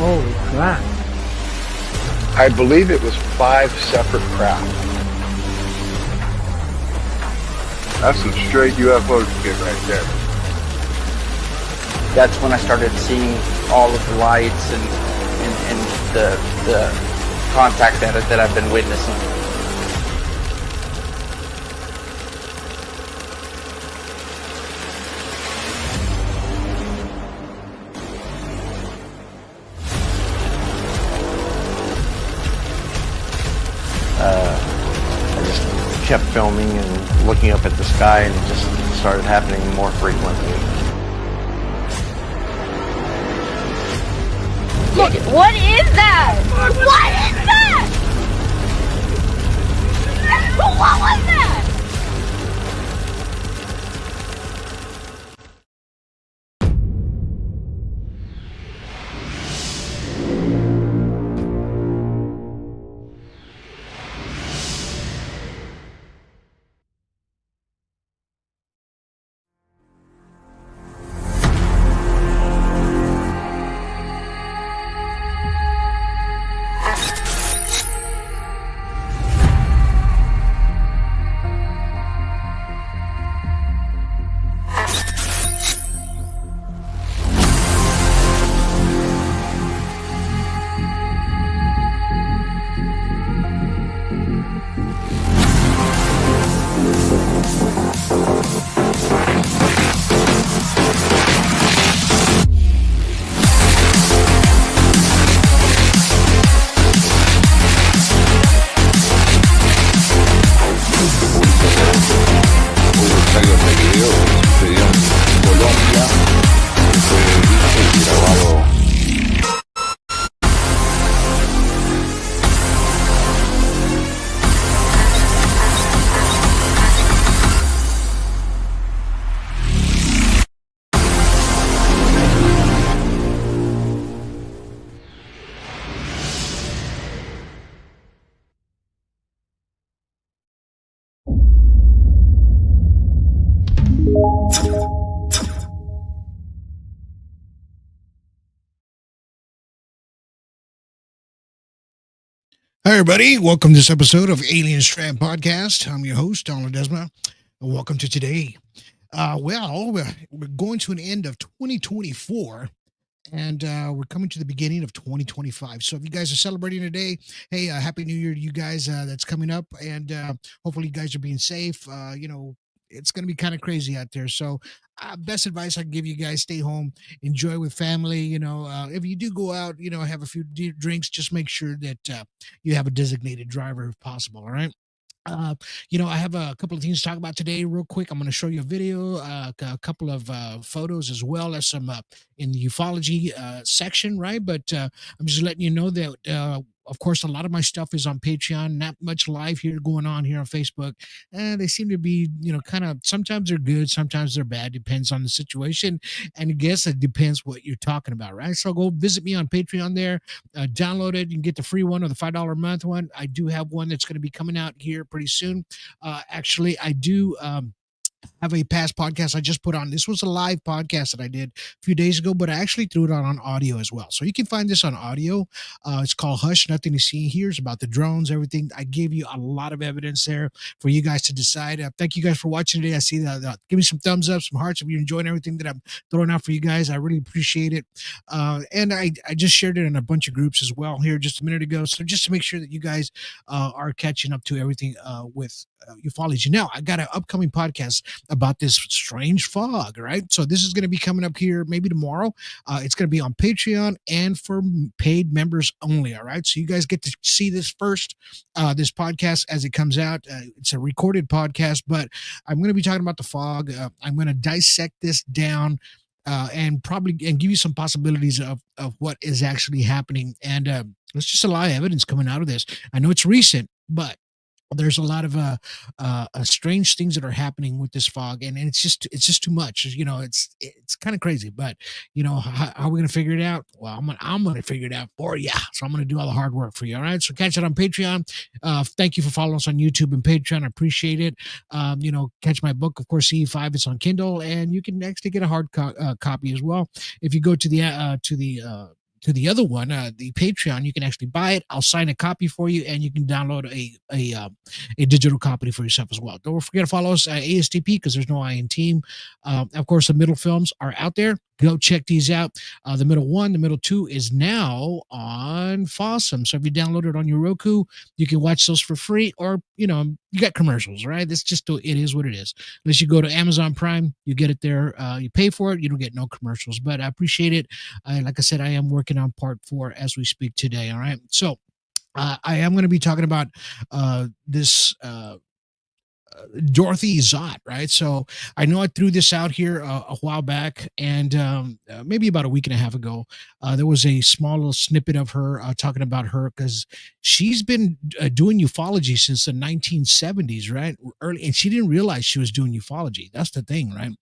Holy crap. I believe it was 5 separate craft. That's some straight UFO shit right there. That's when I started seeing all of the lights and the contact that I've been witnessing. I just kept filming and looking up at the sky, and it just started happening more frequently. Look, what is that? What is that? What was that? Hi, everybody. Welcome to this episode of Alien Strand Podcast. I'm your host, Donald Desma. And welcome to today. We're going to an end of 2024, and we're coming to the beginning of 2025. So if you guys are celebrating today, hey, Happy New Year to you guys that's coming up, and hopefully you guys are being safe. It's going to be kind of crazy out there. So best advice I can give you guys, stay home, enjoy with family. If you do go out, have a few drinks, just make sure that you have a designated driver if possible. All right. I have a couple of things to talk about today, real quick. I'm going to show you a video, a couple of photos, as well as some in the ufology section, right? But I'm just letting you know that, of course, a lot of my stuff is on Patreon. Not much live here going on here on Facebook. And they seem to be, kind of, sometimes they're good, sometimes they're bad. Depends on the situation. And I guess it depends what you're talking about, right? So go visit me on Patreon there. Download it. You can get the free one or the $5 a month one. I do have one that's going to be coming out here pretty soon. Actually, I do have a past podcast I just put on. This was a live podcast that I did a few days ago, but I actually threw it on audio as well. So you can find this on audio. It's called Hush, Nothing to See Here. It's about the drones, everything. I gave you a lot of evidence there for you guys to decide. Thank you guys for watching today. I see that. Give me some thumbs up, some hearts if you're enjoying everything that I'm throwing out for you guys. I really appreciate it. And I just shared it in a bunch of groups as well here just a minute ago. So just to make sure that you guys are catching up to everything with ufology. Now, I got an upcoming podcast about this strange fog, right? So this is going to be coming up here maybe tomorrow. It's going to be on Patreon and for paid members only, all right? So you guys get to see this first, this podcast as it comes out. It's a recorded podcast, but I'm going to be talking about the fog. I'm going to dissect this down and give you some possibilities of what is actually happening. And there's just a lot of evidence coming out of this. I know it's recent, but there's a lot of strange things that are happening with this fog, and it's just too much. It's kind of crazy, but how are we gonna figure it out? Well, I'm gonna figure it out for you. So I'm gonna do all the hard work for you. All right. So catch it on Patreon. Thank you for following us on YouTube and Patreon. I appreciate it. Catch my book, of course, CE5. It's on Kindle, and you can actually get a hard copy as well if you go to the to the other one, the Patreon, you can actually buy it. I'll sign a copy for you, and you can download a digital copy for yourself as well. Don't forget to follow us at ASTP because there's no I in team. Of course, the middle films are out there. Go check these out. The middle one, the middle two is now on Fossum. So if you download it on your Roku, you can watch those for free, or you got commercials, right? That's just it is what it is. Unless you go to Amazon Prime, you get it there. You pay for it, you don't get no commercials. But I appreciate it. Like I said, I am working on part 4 as we speak today. All right. So I am going to be talking about this Dorothy Zott, right? So I know I threw this out here a while back, and maybe about a week and a half ago, there was a small little snippet of her talking about her because she's been doing ufology since the 1970s, right? Early, and she didn't realize she was doing ufology. That's the thing, right?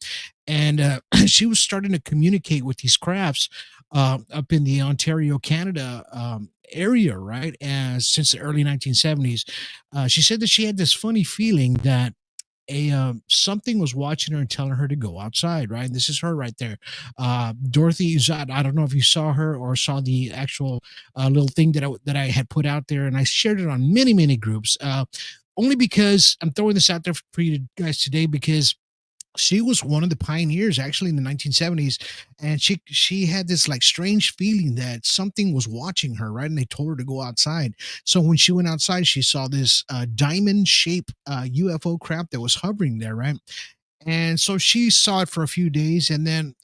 And she was starting to communicate with these crafts up in the Ontario, Canada area, right? And since the early 1970s, she said that she had this funny feeling that a something was watching her and telling her to go outside, right? This is her right there. Dorothy Zott. I don't know if you saw her or saw the actual little thing that I had put out there, and I shared it on many groups. Only because I'm throwing this out there for you guys today because she was one of the pioneers actually in the 1970s, and she had this like strange feeling that something was watching her, right? And they told her to go outside. So when she went outside, she saw this diamond shaped UFO crap that was hovering there, right? And so she saw it for a few days, and then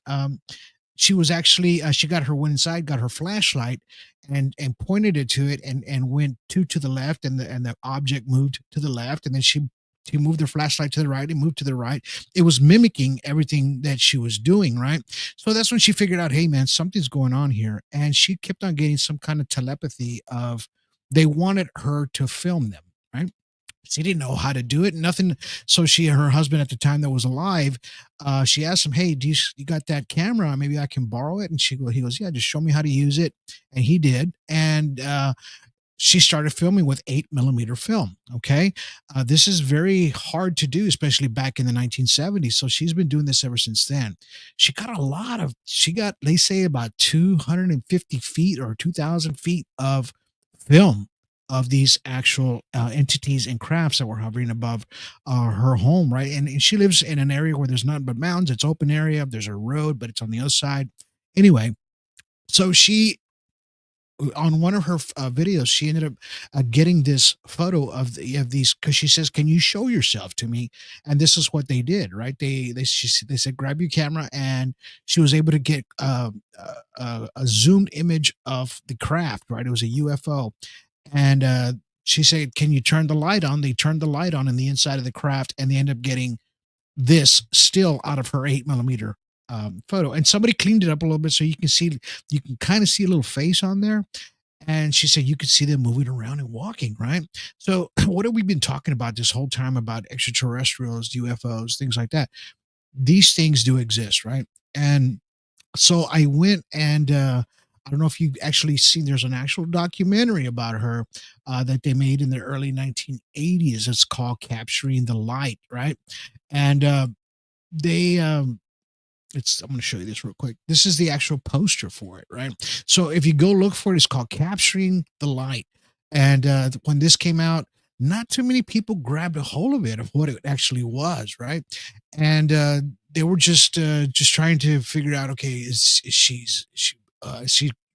she was actually she went inside, got her flashlight, and pointed it to it, and went to the left, and the object moved to the left, and then she moved her flashlight to the right and moved to the right. It was mimicking everything that she was doing, right? So that's when she figured out, hey man, something's going on here. And she kept on getting some kind of telepathy of they wanted her to film them, right? She didn't know how to do it, nothing. So her husband at the time that was alive, she asked him, hey, you got that camera? Maybe I can borrow it. And he goes, yeah, just show me how to use it. And he did. And she started filming with 8mm film. Okay. This is very hard to do, especially back in the 1970s. So she's been doing this ever since then. She got, they say about 250 feet or 2,000 feet of film of these actual entities and crafts that were hovering above her home. Right. And she lives in an area where there's nothing but mountains. It's open area. There's a road, but it's on the other side. Anyway, so she, on one of her videos, she ended up getting this photo of these because she says, "Can you show yourself to me?" And this is what they did, right? They said, "Grab your camera," and she was able to get a zoomed image of the craft. Right, it was a UFO, and she said, "Can you turn the light on?" They turned the light on in the inside of the craft, and they end up getting this still out of her 8mm photo, and somebody cleaned it up a little bit so you can kind of see a little face on there. And she said you could see them moving around and walking, right? So what have we been talking about this whole time about extraterrestrials, UFOs, things like that? These things do exist, right? And so I went and I don't know if you actually seen, there's an actual documentary about her that they made in the early 1980s. It's called Capturing the Light, right? And they I'm going to show you this real quick. This is the actual poster for it, right? So if you go look for it, it's called Capturing the Light. And when this came out, not too many people grabbed a hold of it, of what it actually was, right? And they were just trying to figure out, okay, is she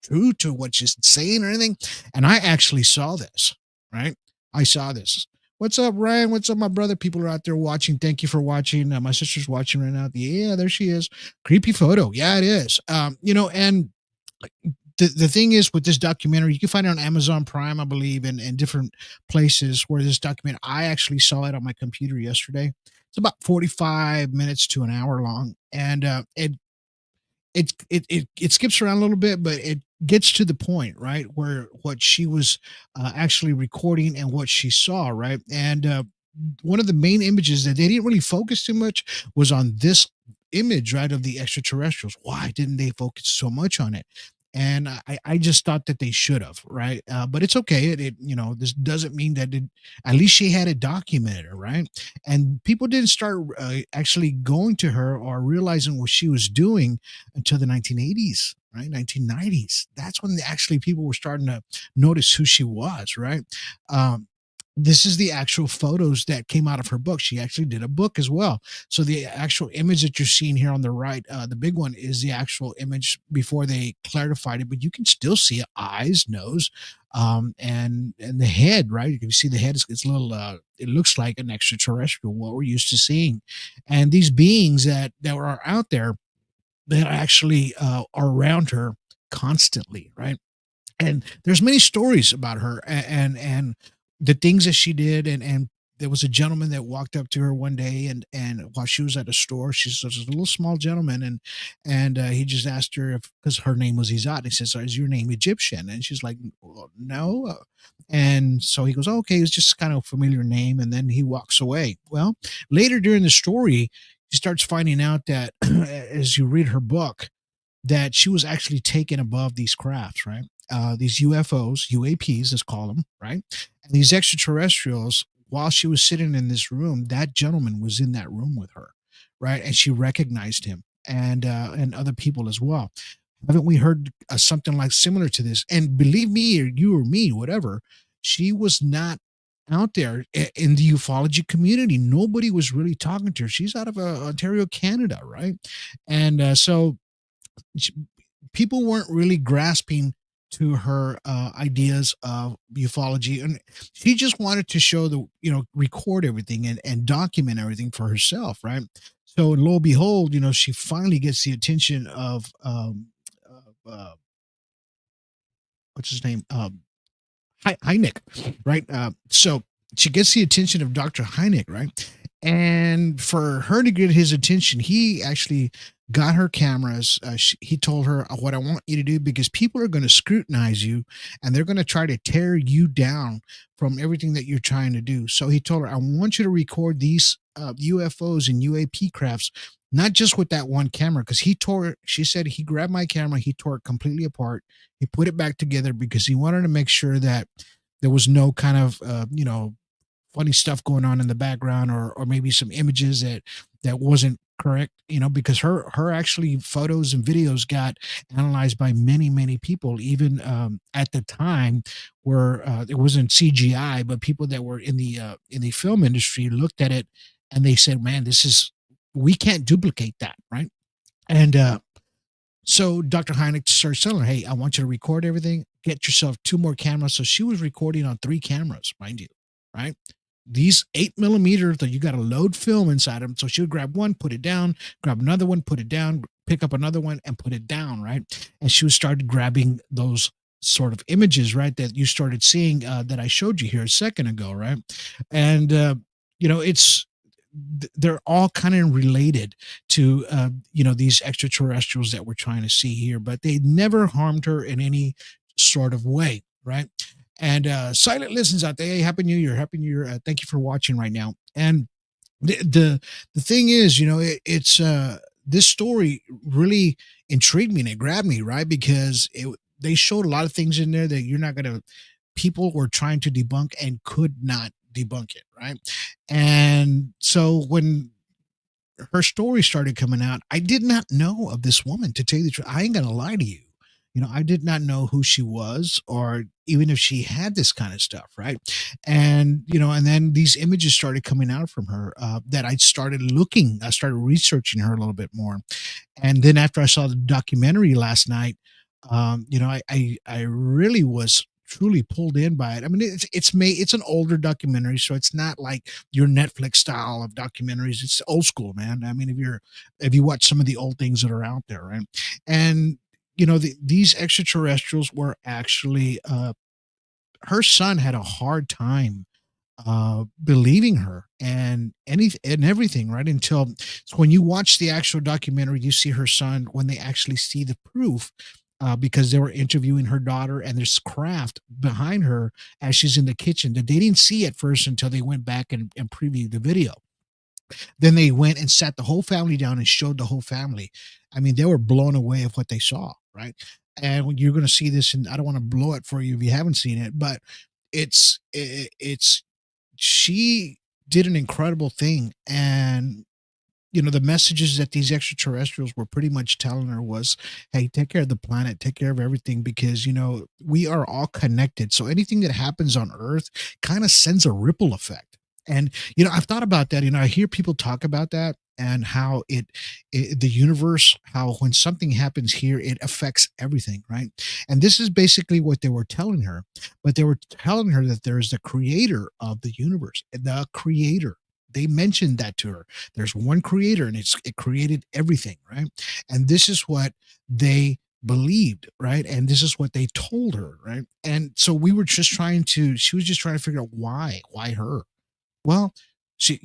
true to what she's saying or anything? And I actually saw this, right? I saw this. What's up, Ryan? What's up, my brother? People are out there watching. Thank you for watching. My sister's watching right now. Yeah, there she is. Creepy photo. Yeah, it is. And the thing is with this documentary, you can find it on Amazon Prime, I believe, and different places where this documentary, I actually saw it on my computer yesterday. It's about 45 minutes to an hour long. And it skips around a little bit, but it gets to the point, right, where what she was actually recording and what she saw, right? And one of the main images that they didn't really focus too much was on this image, right, of the extraterrestrials. Why didn't they focus so much on it? And I just thought that they should have, right? But it's okay. This doesn't mean that at least she had it documented, right? And people didn't start actually going to her or realizing what she was doing until the 1980s, right? 1990s. That's when actually people were starting to notice who she was, right? Um, this is the actual photos that came out of her book. She actually did a book as well. So the actual image that you're seeing here on the right, the big one, is the actual image before they clarified it, but you can still see eyes, nose, and the head, right? You can see the head is a little, it looks like an extraterrestrial, what we're used to seeing. And these beings that are out there that actually are around her constantly, right? And there's many stories about her and the things that she did. And there was a gentleman that walked up to her one day, and while she was at a store, she's just a little small gentleman, and he just asked her if, because her name was Izat, he says, is your name Egyptian? And she's like, well, no. And so he goes, oh, okay, it's just kind of a familiar name. And then he walks away. Well, later during the story, he starts finding out that as you read her book, that she was actually taken above these crafts, right? These UFOs, UAPs, let's call them, right? And these extraterrestrials, while she was sitting in this room, that gentleman was in that room with her, right? And she recognized him and other people as well. Haven't we heard something like similar to this? And believe me, or you or me, whatever, she was not out there in the ufology community. Nobody was really talking to her. She's out of Ontario, Canada, right? And so she, people weren't really grasping to her ideas of ufology, and she just wanted to show record everything and document everything for herself, right? So lo and behold, she finally gets the attention of what's his name, Hynek, right? So she gets the attention of Dr. Hynek, right? And for her to get his attention, he actually got her cameras. He told her, what I want you to do, because people are going to scrutinize you and they're going to try to tear you down from everything that you're trying to do. So he told her, I want you to record these UFOs and UAP crafts, not just with that one camera, because she said he grabbed my camera, he tore it completely apart, he put it back together because he wanted to make sure that there was no kind of, funny stuff going on in the background, or maybe some images that wasn't correct, because her actually photos and videos got analyzed by many people, even at the time where it wasn't CGI, but people that were in the film industry looked at it and they said, man, we can't duplicate that, right? And so Dr. Hynek starts telling her, hey, I want you to record everything, get yourself 2 more cameras. So she was recording on 3 cameras, mind you, right? These 8mm that you got to load film inside them. So she would grab one, put it down, grab another one, put it down, pick up another one and put it down, right? And she started grabbing those sort of images, right, that you started seeing that I showed you here a second ago, right? And they're all kind of related to these extraterrestrials that we're trying to see here, but they never harmed her in any sort of way, right? And silent listens out there, hey, happy new year, thank you for watching right now. And the thing is, it's this story really intrigued me and it grabbed me, right? Because they showed a lot of things in there that people were trying to debunk and could not debunk it, right? And so when her story started coming out, I did not know of this woman, to tell you the truth. I ain't gonna lie to you. I did not know who she was, or even if she had this kind of stuff, right? And and then these images started coming out from her that I started researching her a little bit more. And then after I saw the documentary last night, I really was truly pulled in by it. I mean, it's an older documentary, so it's not like your Netflix style of documentaries. It's old school, man. I mean, if you watch some of the old things that are out there, right? And these extraterrestrials were actually her son had a hard time believing her and everything, right? Until so when you watch the actual documentary, you see her son, when they actually see the proof, because they were interviewing her daughter and there's craft behind her as she's in the kitchen that they didn't see at first until they went back and previewed the video. Then they went and sat the whole family down and showed the whole family. I mean, they were blown away of what they saw, right? and you're going to see this, and I don't want to blow it for you if you haven't seen it, but it's she did an incredible thing. And the messages that these extraterrestrials were pretty much telling her was, hey, take care of the planet, take care of everything, because we are all connected. So anything that happens on Earth kind of sends a ripple effect. And I've thought about that. I hear people talk about that, and how the universe, how when something happens here, it affects everything, right? And this is basically what they were telling her. But they were telling her that there is the creator of the universe, the creator. They mentioned that to her. There's one creator, and it created everything, right? And this is what they believed, right? And this is what they told her, right? And so we were just she was just trying to figure out why her. Well, she,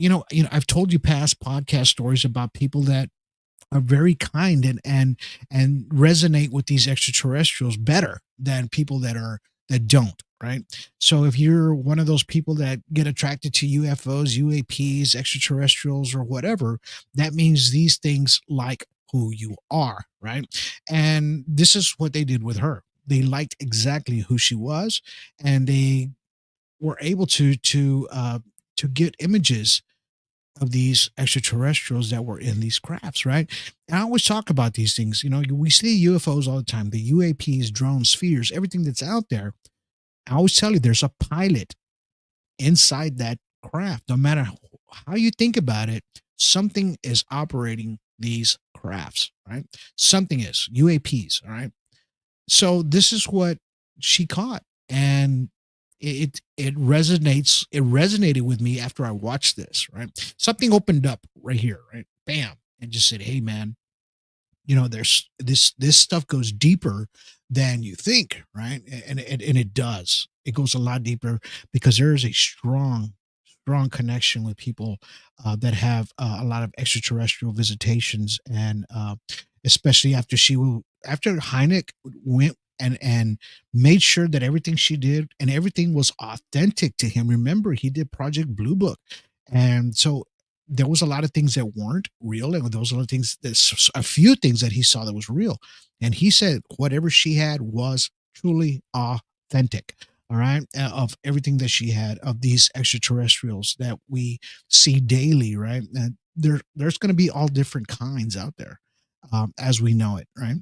I've told you past podcast stories about people that are very kind and resonate with these extraterrestrials better than people that don't, right? So if you're one of those people that get attracted to UFOs, UAPs, extraterrestrials, or whatever, that means these things like who you are, right? And this is what they did with her. They liked exactly who she was, and they were able to get images of these extraterrestrials that were in these crafts, right? And I always talk about these things. We see UFOs all the time, the UAPs, drones, spheres, everything that's out there. I always tell you there's a pilot inside that craft. No matter how you think about it, something is operating these crafts, right? Something is UAPs, all right? So this is what she caught, and it resonated with me after I watched this, right? Something opened up right here, right? Bam, and just said, hey man, there's this stuff goes deeper than you think, right? And it does. It goes a lot deeper, because there is a strong connection with people that have a lot of extraterrestrial visitations. And especially after Hynek went and made sure that everything she did and everything was authentic to him. Remember, he did Project Blue Book, and so there was a lot of things that weren't real, and those are the things, there's a few things that he saw that was real, and he said whatever she had was truly authentic. All right, of everything that she had, of these extraterrestrials that we see daily, right? And there's going to be all different kinds out there, as we know it, right?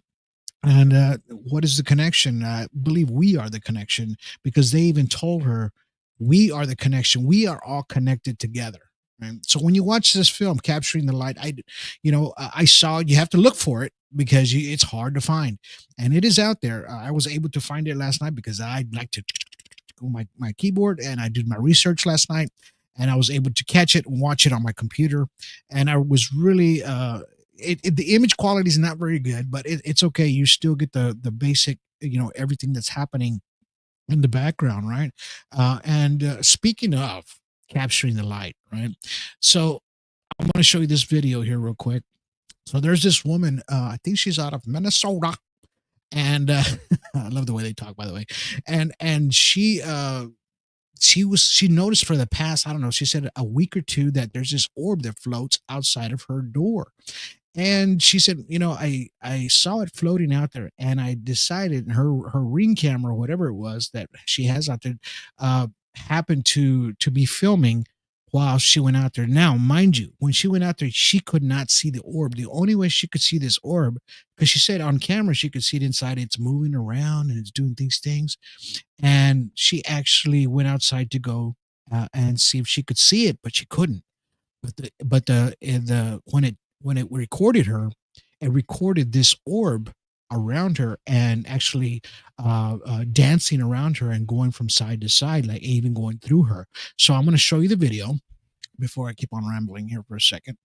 And what is the connection? I believe we are the connection, because they even told her we are the connection. We are all connected together. Right? So when you watch this film, Capturing the Light, I saw, you have to look for it, because it's hard to find, and it is out there. I was able to find it last night because I like to go my keyboard, and I did my research last night, and I was able to catch it and watch it on my computer. And I was really, the image quality is not very good, but it's okay. You still get the basic, everything that's happening in the background, right? And speaking of capturing the light, right? So I'm going to show you this video here real quick. So there's this woman, I think she's out of Minnesota, and I love the way they talk, by the way. And she noticed for the past, I don't know, she said a week or two, that there's this orb that floats outside of her door. And she said, I saw it floating out there, and I decided her Ring camera, whatever it was that she has out there, happened to be filming while she went out there. Now, mind you, when she went out there, she could not see the orb. The only way she could see this orb, because she said on camera she could see it inside, it's moving around and it's doing these things. And she actually went outside to go and see if she could see it, but she couldn't. But when it recorded her, it recorded this orb around her, and actually dancing around her and going from side to side, like even going through her. So I'm going to show you the video before I keep on rambling here for a second,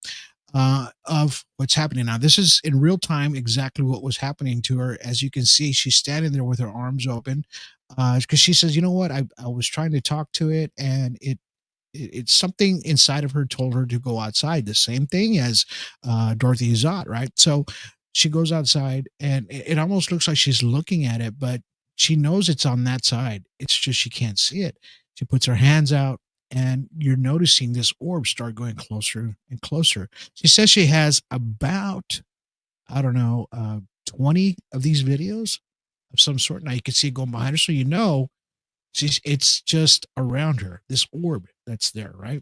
of what's happening now. This is in real time exactly what was happening to her. As you can see, she's standing there with her arms open, because she says, you know what, I was trying to talk to it, and it's something inside of her told her to go outside. The same thing as Dorothy Zott, right? So she goes outside, and it almost looks like she's looking at it, but she knows it's on that side. It's just she can't see it. She puts her hands out, and you're noticing this orb start going closer and closer. She says she has about, I don't know, 20 of these videos. of some sort. Now you can see it going behind her, so it's just around her, this orb that's there, right?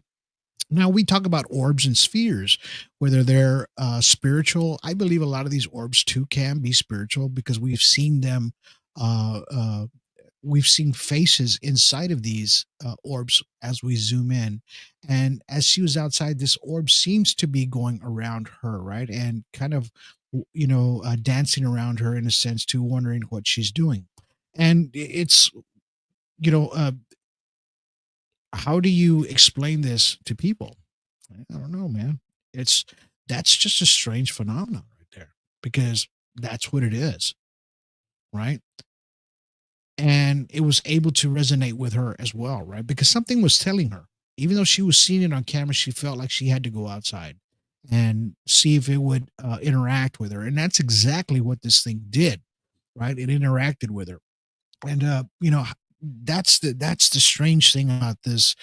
Now we talk about orbs and spheres, whether they're spiritual. I believe a lot of these orbs too can be spiritual because we've seen them. Uh, uh, we've seen faces inside of these orbs as we zoom in, and as she was outside, this orb seems to be going around her, right, and kind of, dancing around her in a sense, to wondering what she's doing, and it's you know. How do you explain this to people? I don't know, man. It's That's just a strange phenomenon right there, because that's what it is, right? And it was able to resonate with her as well, right? Because something was telling her, even though she was seeing it on camera, she felt like she had to go outside and see if it would interact with her. And that's exactly what this thing did, right? It interacted with her. And that's the strange thing about this,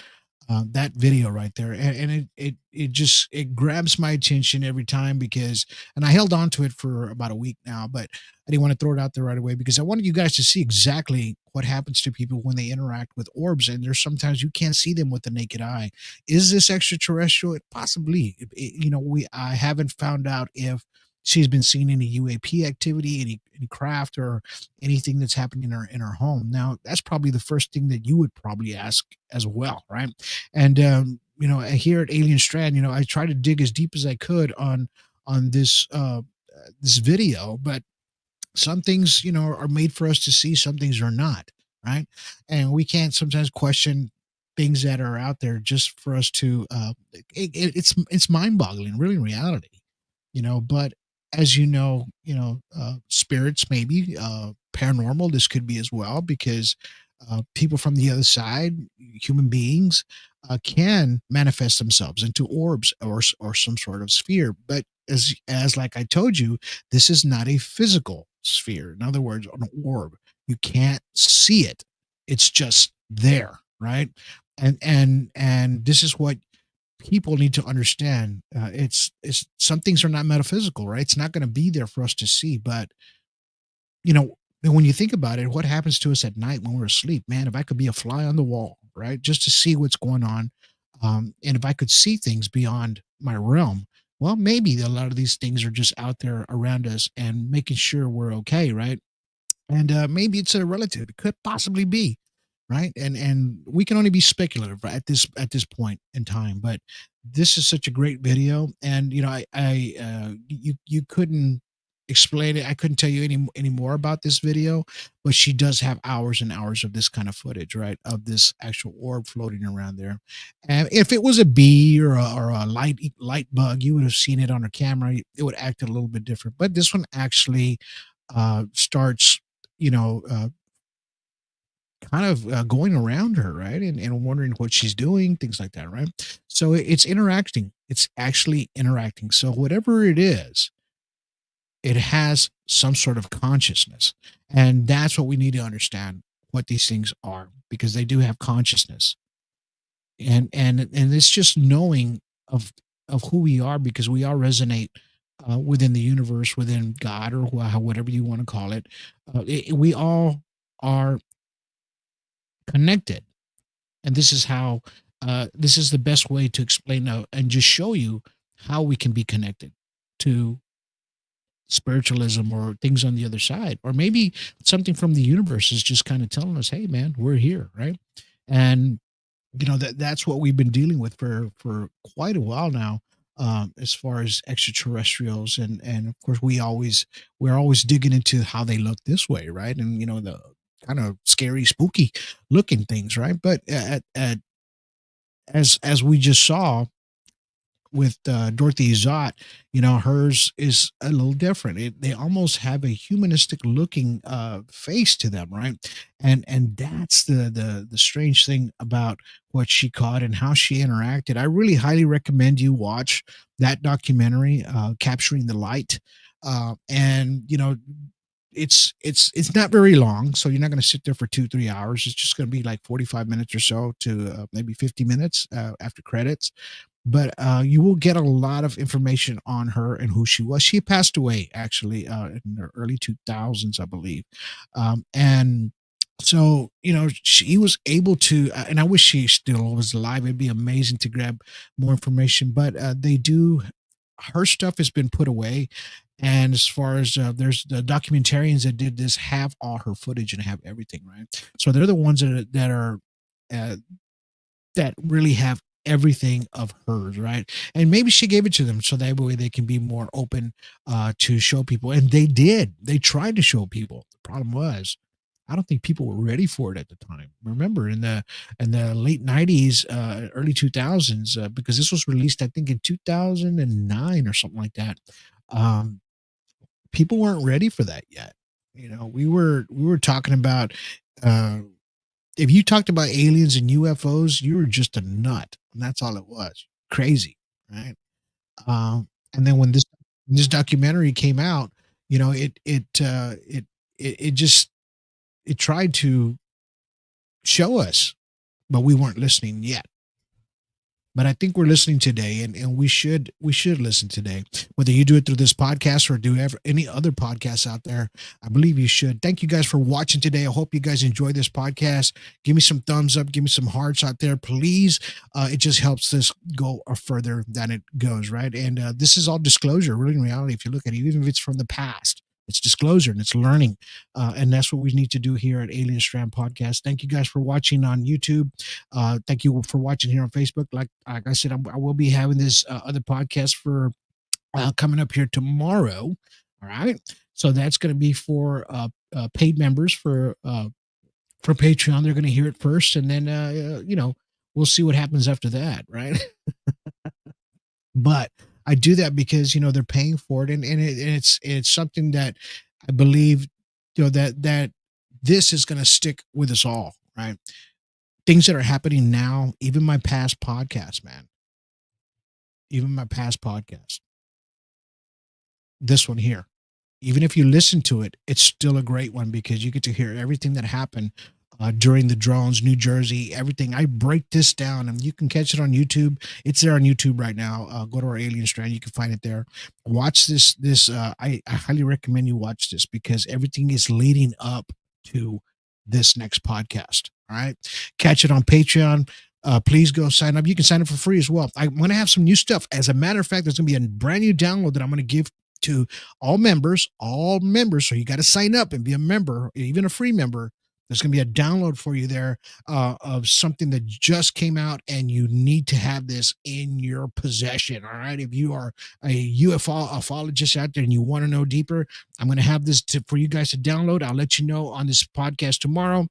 that video right there, and it just, it grabs my attention every time, because, and I held on to it for about a week now, but I didn't want to throw it out there right away, because I wanted you guys to see exactly what happens to people when they interact with orbs, and there's sometimes you can't see them with the naked eye. Is this extraterrestrial? Possibly. I haven't found out if she's been seeing any UAP activity, any craft, or anything that's happening in her home. Now, that's probably the first thing that you would probably ask as well, right? And here at Alien Strand, I try to dig as deep as I could on this video, but some things, are made for us to see, some things are not, right? And we can't sometimes question things that are out there just for us to it's mind-boggling, really, in reality, but as spirits, maybe paranormal, this could be as well, because people from the other side, human beings, can manifest themselves into orbs, or some sort of sphere. But as like I told you, this is not a physical sphere. In other words, an orb, you can't see it. It's just there, right? And this is what people need to understand. It's some things are not metaphysical, right? It's not going to be there for us to see. But you know when you think about it, what happens to us at night when we're asleep, man? If I could be a fly on the wall, right, just to see what's going on, and if I could see things beyond my realm, well, maybe a lot of these things are just out there around us and making sure we're okay, right? And maybe it's a relative. It could possibly be, right? And we can only be speculative at this point in time. But this is such a great video, and you couldn't explain it. I couldn't tell you any more about this video, but she does have hours and hours of this kind of footage, right? Of this actual orb floating around there. And if it was a bee or a light bug, you would have seen it on her camera. It would act a little bit different. But this one actually starts, you know, uh, kind of going around her, right? And wondering what she's doing, things like that, right? So it's interacting. It's actually interacting. So whatever it is, it has some sort of consciousness. And that's what we need to understand, what these things are, because they do have consciousness. And it's just knowing of who we are, because we all resonate within the universe, within God, or whatever you want to call it. We all are connected, and this is the best way to explain and just show you how we can be connected to spiritualism or things on the other side, or maybe something from the universe is just kind of telling us, hey man, we're here, right? And that's what we've been dealing with for quite a while now, as far as extraterrestrials. And of course we're always digging into how they look this way, right? And the kind of scary, spooky looking things, right? But as we just saw with Dorothy Zott, hers is a little different. They almost have a humanistic looking face to them, right? And that's the strange thing about what she caught and how she interacted. I really highly recommend you watch that documentary, Capturing the Light. And it's not very long, so you're not going to sit there for 2-3 hours. It's just going to be like 45 minutes or so to maybe 50 minutes after credits. but you will get a lot of information on her and who she was. She passed away actually in the early 2000s, I believe. And so, she was able to, and I wish she still was alive. It'd be amazing to grab more information, but her stuff has been put away. And as far as there's the documentarians that did this have all her footage and have everything, right? So they're the ones uh, that really have everything of hers, right? And maybe she gave it to them so that way they can be more open to show people. And they did. They tried to show people. The problem was, I don't think people were ready for it at the time. Remember, in the late '90s, early 2000s, because this was released, I think, in 2009 or something like that. Um, People weren't ready for that yet. We were talking about. Uh, if you talked about aliens and UFOs, you were just a nut, and that's all it was. Crazy, right? And then when this documentary came out, it tried to show us, but we weren't listening yet. But I think we're listening today, and we should listen today. Whether you do it through this podcast or do any other podcasts out there, I believe you should. Thank you guys for watching today. I hope you guys enjoy this podcast. Give me some thumbs up, give me some hearts out there, please. It just helps this go further than it goes, right? And this is all disclosure, really. In reality, if you look at it, even if it's from the past, it's disclosure and it's learning, and that's what we need to do here at Alien Strand Podcast. Thank you guys for watching on YouTube. Thank you for watching here on Facebook. Like I said, I will be having this other podcast for coming up here tomorrow. All right, so that's going to be for paid members for Patreon. They're going to hear it first, and then we'll see what happens after that, right? But I do that because they're paying for it, and it's something that I believe that this is going to stick with us all, right? Things that are happening now, even my past podcast, man, even my past podcast, this one here, even if you listen to it, it's still a great one because you get to hear everything that happened during the drones, New Jersey, everything. I break this down, and you can catch it on YouTube. It's there on YouTube right now. Go to our Alien Strand. You can find it there. Watch this. I highly recommend you watch this because everything is leading up to this next podcast. All right. Catch it on Patreon. Please go sign up. You can sign up for free as well. I'm going to have some new stuff. As a matter of fact, there's going to be a brand new download that I'm going to give to all members. So you got to sign up and be a member, even a free member. There's going to be a download for you there of something that just came out, and you need to have this in your possession. All right. If you are a ufologist out there and you want to know deeper, I'm going to have this for you guys to download. I'll let you know on this podcast tomorrow.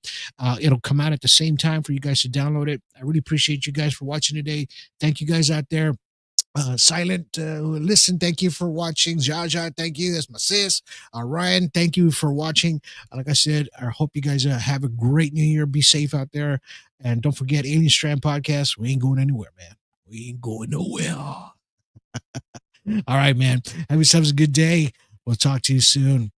It'll come out at the same time for you guys to download it. I really appreciate you guys for watching today. Thank you guys out there. Silent listen, thank you for watching. Jaja, thank you, that's my sis. Ryan, thank you for watching. Like I said, I hope you guys have a great new year. Be safe out there, and don't forget Alien Strand Podcast. We ain't going anywhere, man. We ain't going nowhere. All right, man, have yourselves a good day. We'll talk to you soon.